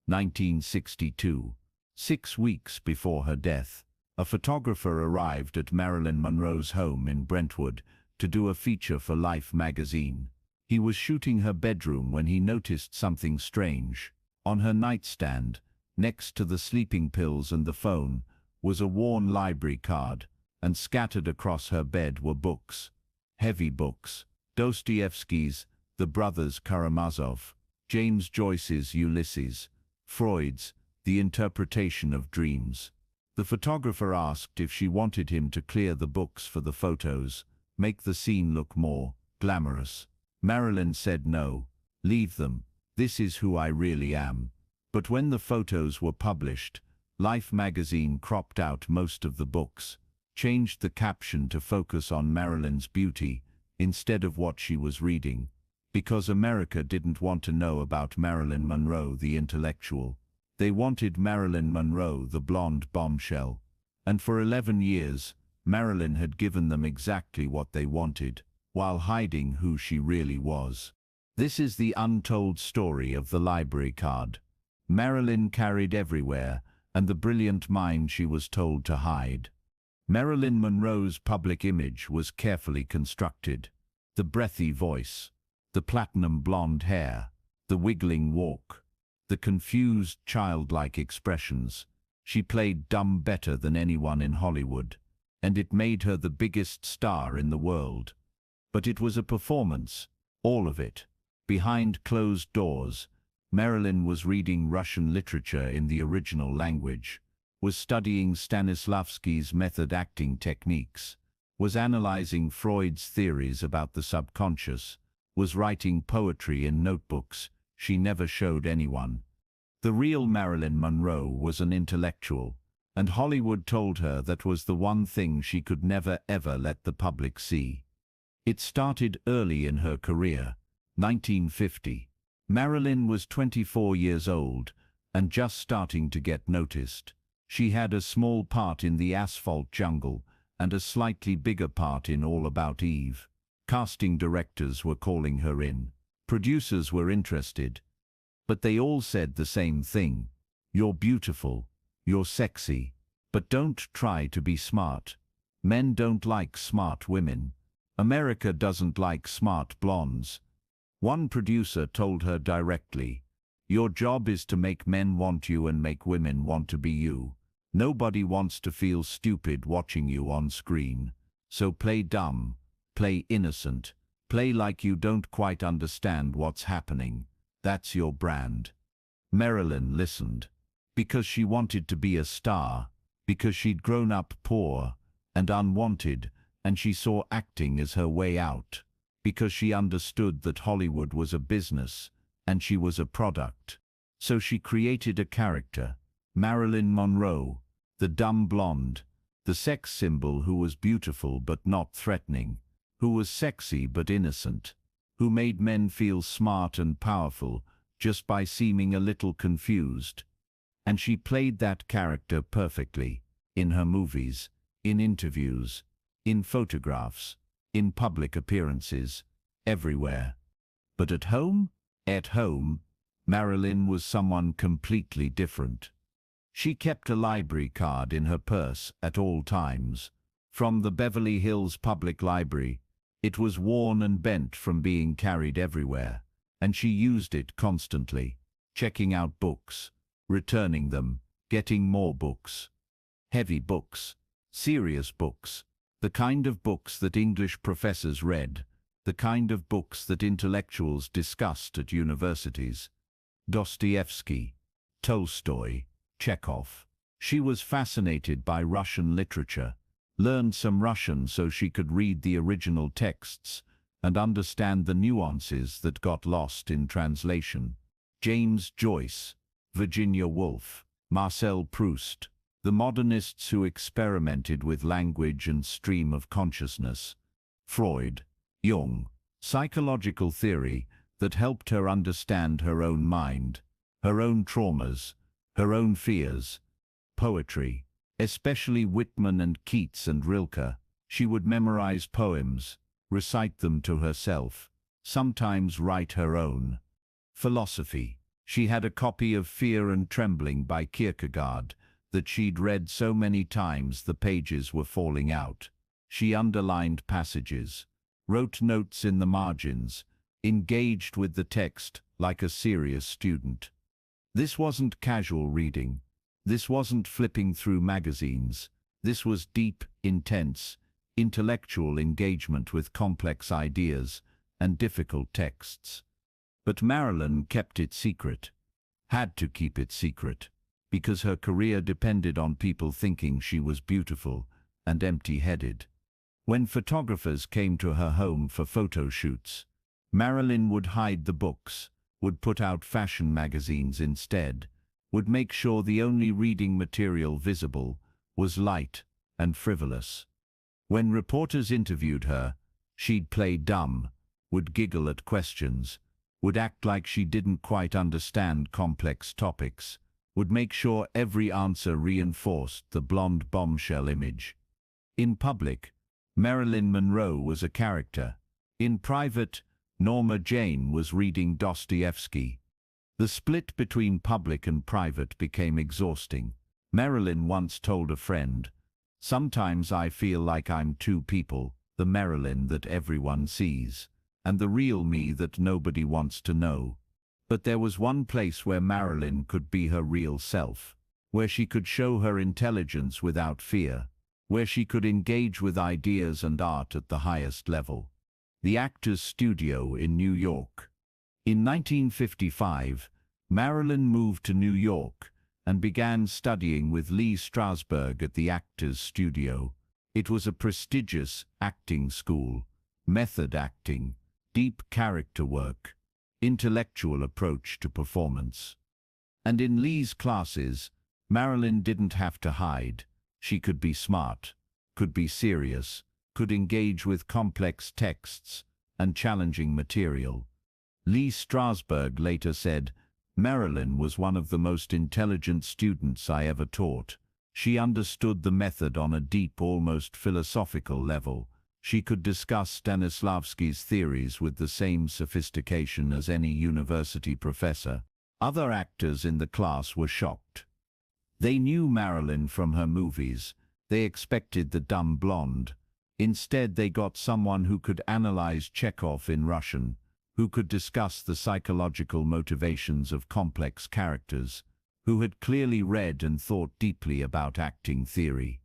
1962. 6 weeks before her death, a photographer arrived at Marilyn Monroe's home in Brentwood to do a feature for Life magazine. He was shooting her bedroom when he noticed something strange. On her nightstand, next to the sleeping pills and the phone, was a worn library card, and scattered across her bed were books. Heavy books. Dostoevsky's The Brothers Karamazov, James Joyce's Ulysses, Freud's The Interpretation of Dreams. The photographer asked if she wanted him to clear the books for the photos, make the scene look more glamorous. Marilyn said no, leave them, this is who I really am. But when the photos were published, Life magazine cropped out most of the books, changed the caption to focus on Marilyn's beauty instead of what she was reading, because America didn't want to know about Marilyn Monroe the intellectual. They wanted Marilyn Monroe the blonde bombshell. And for 11 years, Marilyn had given them exactly what they wanted, while hiding who she really was. This is the untold story of the library card. Marilyn carried everywhere, and the brilliant mind she was told to hide. Marilyn Monroe's public image was carefully constructed. The breathy voice, the platinum blonde hair, the wiggling walk, the confused childlike expressions. She played dumb better than anyone in Hollywood, and it made her the biggest star in the world. But it was a performance, all of it. Behind closed doors, Marilyn was reading Russian literature in the original language, was studying Stanislavski's method acting techniques, was analyzing Freud's theories about the subconscious, was writing poetry in notebooks she never showed anyone. The real Marilyn Monroe was an intellectual, and Hollywood told her that was the one thing she could never ever let the public see. It started early in her career, 1950. Marilyn was 24 years old and just starting to get noticed. She had a small part in The Asphalt Jungle and a slightly bigger part in All About Eve. Casting directors were calling her in. Producers were interested. But they all said the same thing. You're beautiful. You're sexy. But don't try to be smart. Men don't like smart women. America doesn't like smart blondes. One producer told her directly, your job is to make men want you and make women want to be you. Nobody wants to feel stupid watching you on screen. So play dumb, play innocent, play like you don't quite understand what's happening. That's your brand. Marilyn listened, because she wanted to be a star, because she'd grown up poor and unwanted, and she saw acting as her way out, because she understood that Hollywood was a business and she was a product. So she created a character, Marilyn Monroe, the dumb blonde, the sex symbol who was beautiful but not threatening, who was sexy but innocent, who made men feel smart and powerful just by seeming a little confused. And she played that character perfectly, in her movies, in interviews, in photographs, in public appearances, everywhere. But at home, Marilyn was someone completely different. She kept a library card in her purse at all times. From the Beverly Hills Public Library, it was worn and bent from being carried everywhere, and she used it constantly, checking out books, returning them, getting more books. Heavy books, serious books, the kind of books that English professors read, the kind of books that intellectuals discussed at universities. Dostoevsky, Tolstoy, Chekhov. She was fascinated by Russian literature, learned some Russian so she could read the original texts and understand the nuances that got lost in translation. James Joyce, Virginia Woolf, Marcel Proust, the modernists who experimented with language and stream of consciousness. Freud, Jung, psychological theory that helped her understand her own mind, her own traumas, her own fears. Poetry, especially Whitman and Keats and Rilke. She would memorize poems, recite them to herself, sometimes write her own. Philosophy. She had a copy of Fear and Trembling by Kierkegaard that she'd read so many times the pages were falling out. She underlined passages, wrote notes in the margins, engaged with the text like a serious student. This wasn't casual reading. This wasn't flipping through magazines. This was deep, intense, intellectual engagement with complex ideas and difficult texts. But Marilyn kept it secret, had to keep it secret, because her career depended on people thinking she was beautiful and empty-headed. When photographers came to her home for photo shoots, Marilyn would hide the books, would put out fashion magazines instead, would make sure the only reading material visible was light and frivolous. When reporters interviewed her, she'd play dumb, would giggle at questions, would act like she didn't quite understand complex topics, would make sure every answer reinforced the blonde bombshell image. In public, Marilyn Monroe was a character. In private, Norma Jane was reading Dostoevsky. The split between public and private became exhausting. Marilyn once told a friend, "Sometimes I feel like I'm two people, the Marilyn that everyone sees, and the real me that nobody wants to know." But there was one place where Marilyn could be her real self, where she could show her intelligence without fear, where she could engage with ideas and art at the highest level. The Actors Studio in New York. In 1955, Marilyn moved to New York and began studying with Lee Strasberg at the Actors Studio. It was a prestigious acting school, method acting, deep character work, intellectual approach to performance. And in Lee's classes, Marilyn didn't have to hide. She could be smart, could be serious, could engage with complex texts and challenging material. Lee Strasberg later said, "Marilyn was one of the most intelligent students I ever taught. She understood the method on a deep, almost philosophical level. She could discuss Stanislavski's theories with the same sophistication as any university professor." Other actors in the class were shocked. They knew Marilyn from her movies. They expected the dumb blonde. Instead, they got someone who could analyze Chekhov in Russian, who could discuss the psychological motivations of complex characters, who had clearly read and thought deeply about acting theory.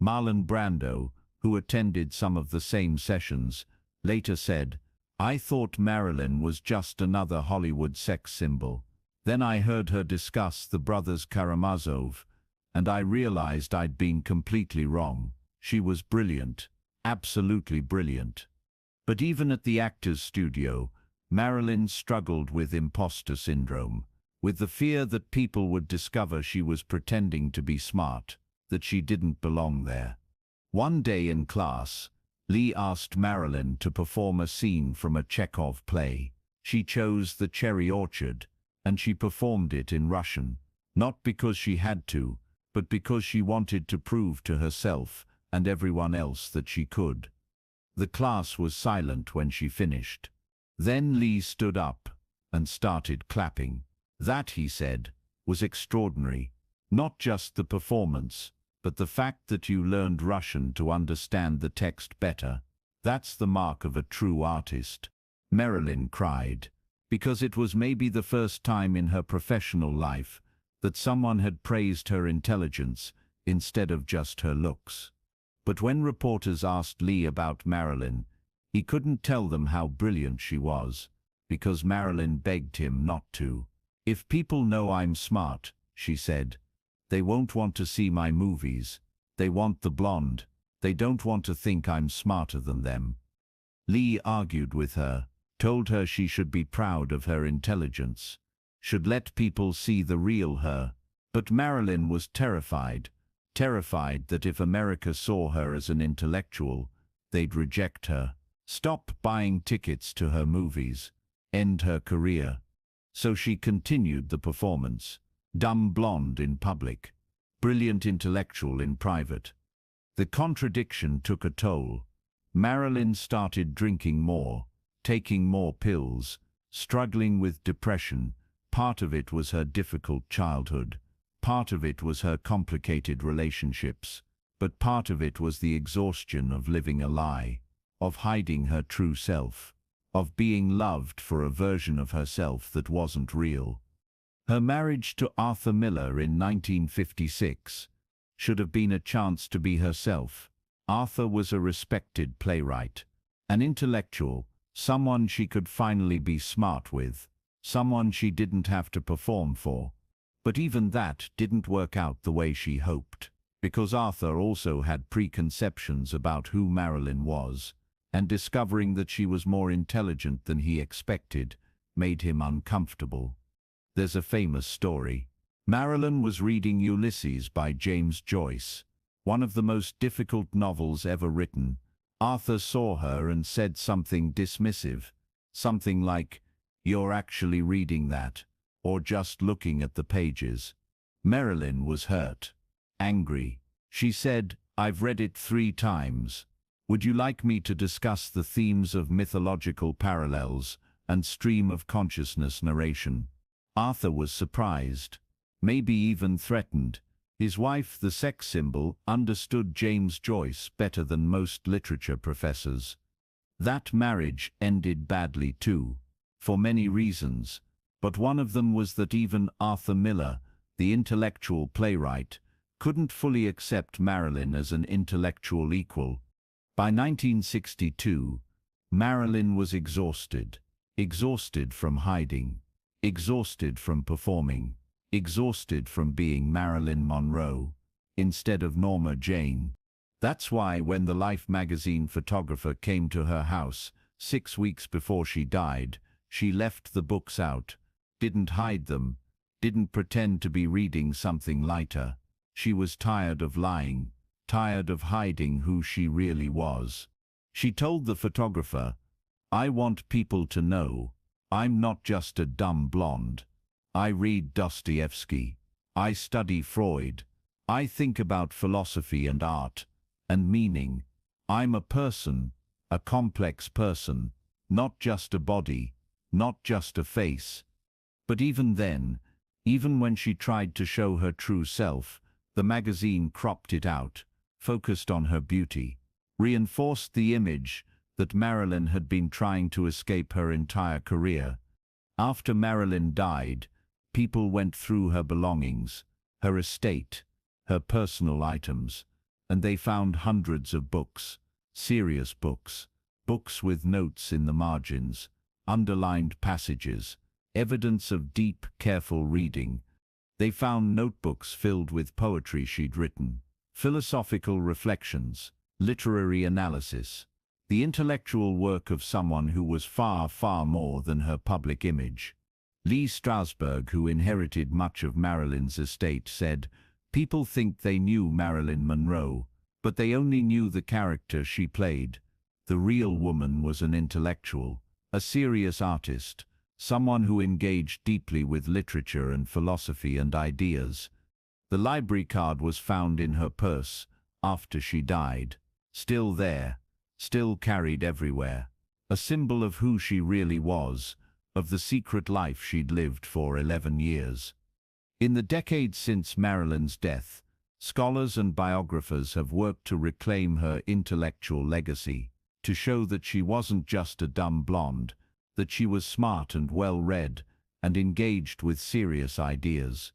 Marlon Brando, who attended some of the same sessions, later said, "I thought Marilyn was just another Hollywood sex symbol. Then I heard her discuss the Brothers Karamazov, and I realized I'd been completely wrong. She was brilliant, absolutely brilliant." But even at the Actors Studio, Marilyn struggled with imposter syndrome, with the fear that people would discover she was pretending to be smart, that she didn't belong there. One day in class, Lee asked Marilyn to perform a scene from a Chekhov play. She chose The Cherry Orchard, and she performed it in Russian, not because she had to, but because she wanted to prove to herself and everyone else that she could. The class was silent when she finished. Then Lee stood up and started clapping. That, he said, was extraordinary. Not just the performance, but the fact that you learned Russian to understand the text better. That's the mark of a true artist. Marilyn cried, because it was maybe the first time in her professional life that someone had praised her intelligence instead of just her looks. But when reporters asked Lee about Marilyn, he couldn't tell them how brilliant she was, because Marilyn begged him not to. "If people know I'm smart," she said, "they won't want to see my movies. They want the blonde. They don't want to think I'm smarter than them." Lee argued with her, told her she should be proud of her intelligence, should let people see the real her. But Marilyn was terrified that if America saw her as an intellectual, they'd reject her, stop buying tickets to her movies, end her career. So she continued the performance, dumb blonde in public, brilliant intellectual in private. The contradiction took a toll. Marilyn started drinking more, taking more pills, struggling with depression, Part of it was her difficult childhood. Part of it was her complicated relationships. But part of it was the exhaustion of living a lie, of hiding her true self, of being loved for a version of herself that wasn't real. Her marriage to Arthur Miller in 1956 should have been a chance to be herself. Arthur was a respected playwright, an intellectual, someone she could finally be smart with, someone she didn't have to perform for. But even that didn't work out the way she hoped, because Arthur also had preconceptions about who Marilyn was, and discovering that she was more intelligent than he expected made him uncomfortable. There's a famous story. Marilyn was reading Ulysses by James Joyce, one of the most difficult novels ever written. Arthur saw her and said something dismissive, something like, "You're actually reading that, or just looking at the pages." Marilyn was hurt, angry. She said, "I've read it 3 times. Would you like me to discuss the themes of mythological parallels and stream of consciousness narration?" Arthur was surprised, maybe even threatened. His wife, the sex symbol, understood James Joyce better than most literature professors. That marriage ended badly too, for many reasons, but one of them was that even Arthur Miller, the intellectual playwright, couldn't fully accept Marilyn as an intellectual equal. By 1962, Marilyn was exhausted. Exhausted from hiding. Exhausted from performing. Exhausted from being Marilyn Monroe instead of Norma Jane. That's why when the Life magazine photographer came to her house 6 weeks before she died, she left the books out, didn't hide them, didn't pretend to be reading something lighter. She was tired of lying, tired of hiding who she really was. She told the photographer, "I want people to know I'm not just a dumb blonde. I read Dostoevsky. I study Freud. I think about philosophy and art and meaning. I'm a person, a complex person, not just a body, not just a face." But even then, even when she tried to show her true self, the magazine cropped it out, focused on her beauty, reinforced the image that Marilyn had been trying to escape her entire career. After Marilyn died, people went through her belongings, her estate, her personal items, and they found hundreds of books, serious books, books with notes in the margins, underlined passages, evidence of deep, careful reading. They found notebooks filled with poetry she'd written, philosophical reflections, literary analysis, the intellectual work of someone who was far, far more than her public image. Lee Strasberg, who inherited much of Marilyn's estate, said, "People think they knew Marilyn Monroe, but they only knew the character she played. The real woman was an intellectual, a serious artist, someone who engaged deeply with literature and philosophy and ideas." The library card was found in her purse after she died, still there, still carried everywhere, a symbol of who she really was, of the secret life she'd lived for 11 years. In the decades since Marilyn's death, scholars and biographers have worked to reclaim her intellectual legacy, to show that she wasn't just a dumb blonde, that she was smart and well-read and engaged with serious ideas.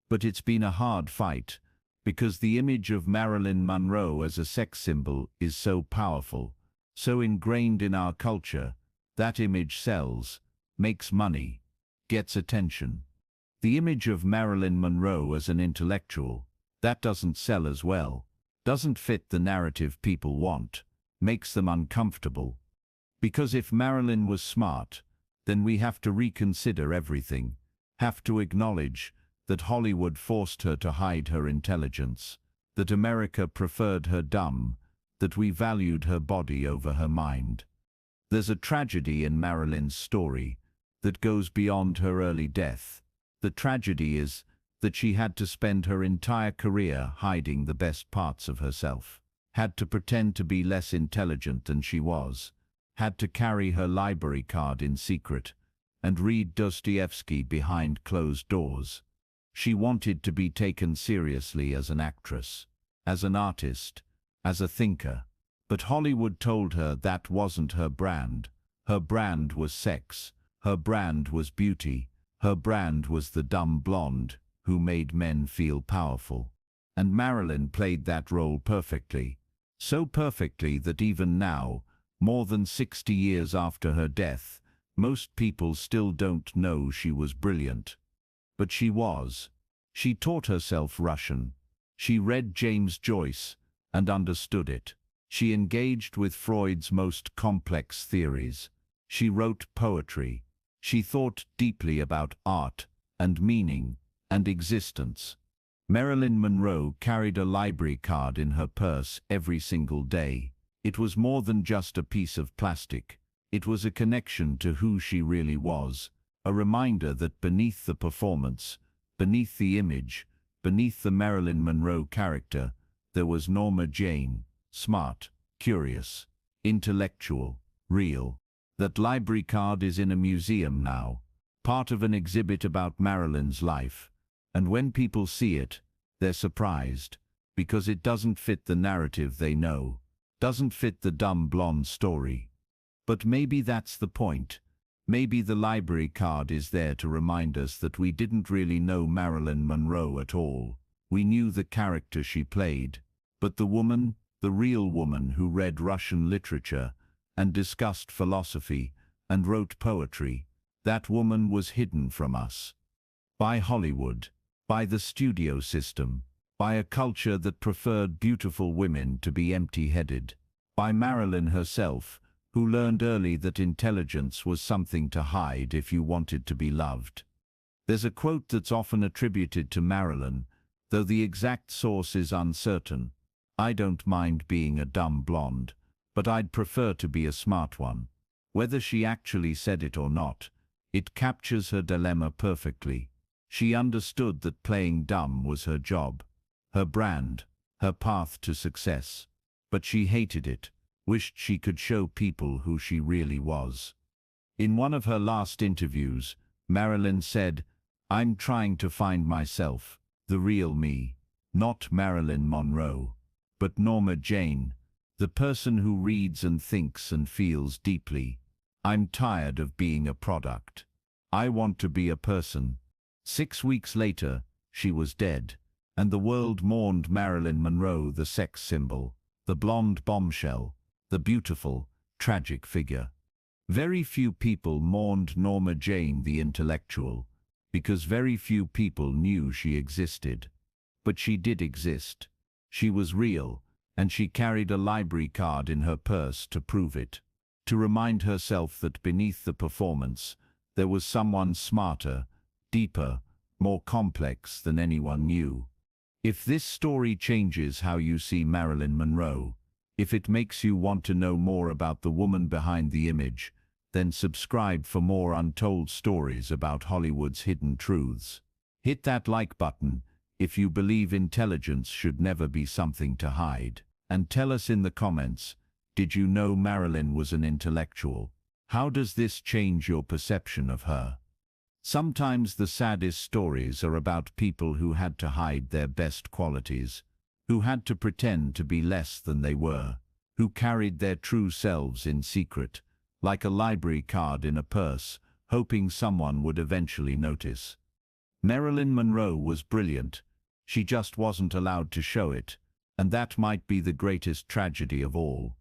But it's been a hard fight, because the image of Marilyn Monroe as a sex symbol is so powerful, so ingrained in our culture. That image sells, makes money, gets attention. The image of Marilyn Monroe as an intellectual, that doesn't sell as well, doesn't fit the narrative people want, makes them uncomfortable. Because if Marilyn was smart, then we have to reconsider everything, have to acknowledge that Hollywood forced her to hide her intelligence, that America preferred her dumb, that we valued her body over her mind. There's a tragedy in Marilyn's story that goes beyond her early death. The tragedy is that she had to spend her entire career hiding the best parts of herself, had to pretend to be less intelligent than she was, had to carry her library card in secret, and read Dostoevsky behind closed doors. She wanted to be taken seriously as an actress, as an artist, as a thinker. But Hollywood told her that wasn't her brand. Her brand was sex. Her brand was beauty. Her brand was the dumb blonde who made men feel powerful. And Marilyn played that role perfectly. So perfectly that even now, more than 60 years after her death, most people still don't know she was brilliant. But she was. She taught herself Russian. She read James Joyce and understood it. She engaged with Freud's most complex theories. She wrote poetry. She thought deeply about art and meaning and existence. Marilyn Monroe carried a library card in her purse every single day. It was more than just a piece of plastic. It was a connection to who she really was, a reminder that beneath the performance, beneath the image, beneath the Marilyn Monroe character, there was Norma Jane, smart, curious, intellectual, real. That library card is in a museum now, part of an exhibit about Marilyn's life. And when people see it, they're surprised, because it doesn't fit the narrative they know, doesn't fit the dumb blonde story. But maybe that's the point. Maybe the library card is there to remind us that we didn't really know Marilyn Monroe at all. We knew the character she played, but the woman, the real woman who read Russian literature and discussed philosophy and wrote poetry, that woman was hidden from us. By Hollywood, by the studio system, by a culture that preferred beautiful women to be empty-headed, by Marilyn herself, who learned early that intelligence was something to hide if you wanted to be loved. There's a quote that's often attributed to Marilyn, though the exact source is uncertain. "I don't mind being a dumb blonde, but I'd prefer to be a smart one." Whether she actually said it or not, it captures her dilemma perfectly. She understood that playing dumb was her job, her brand, her path to success. But she hated it, wished she could show people who she really was. In one of her last interviews, Marilyn said, "I'm trying to find myself, the real me, not Marilyn Monroe, but Norma Jane, the person who reads and thinks and feels deeply. I'm tired of being a product. I want to be a person." 6 weeks later, she was dead, and the world mourned Marilyn Monroe, the sex symbol, the blonde bombshell, the beautiful, tragic figure. Very few people mourned Norma Jane, the intellectual, because very few people knew she existed. But she did exist. She was real, and she carried a library card in her purse to prove it, to remind herself that beneath the performance, there was someone smarter, deeper, more complex than anyone knew. If this story changes how you see Marilyn Monroe, if it makes you want to know more about the woman behind the image, then subscribe for more untold stories about Hollywood's hidden truths. Hit that like button if you believe intelligence should never be something to hide. And tell us in the comments, did you know Marilyn was an intellectual? How does this change your perception of her? Sometimes the saddest stories are about people who had to hide their best qualities, who had to pretend to be less than they were, who carried their true selves in secret, like a library card in a purse, hoping someone would eventually notice. Marilyn Monroe was brilliant. She just wasn't allowed to show it, and that might be the greatest tragedy of all.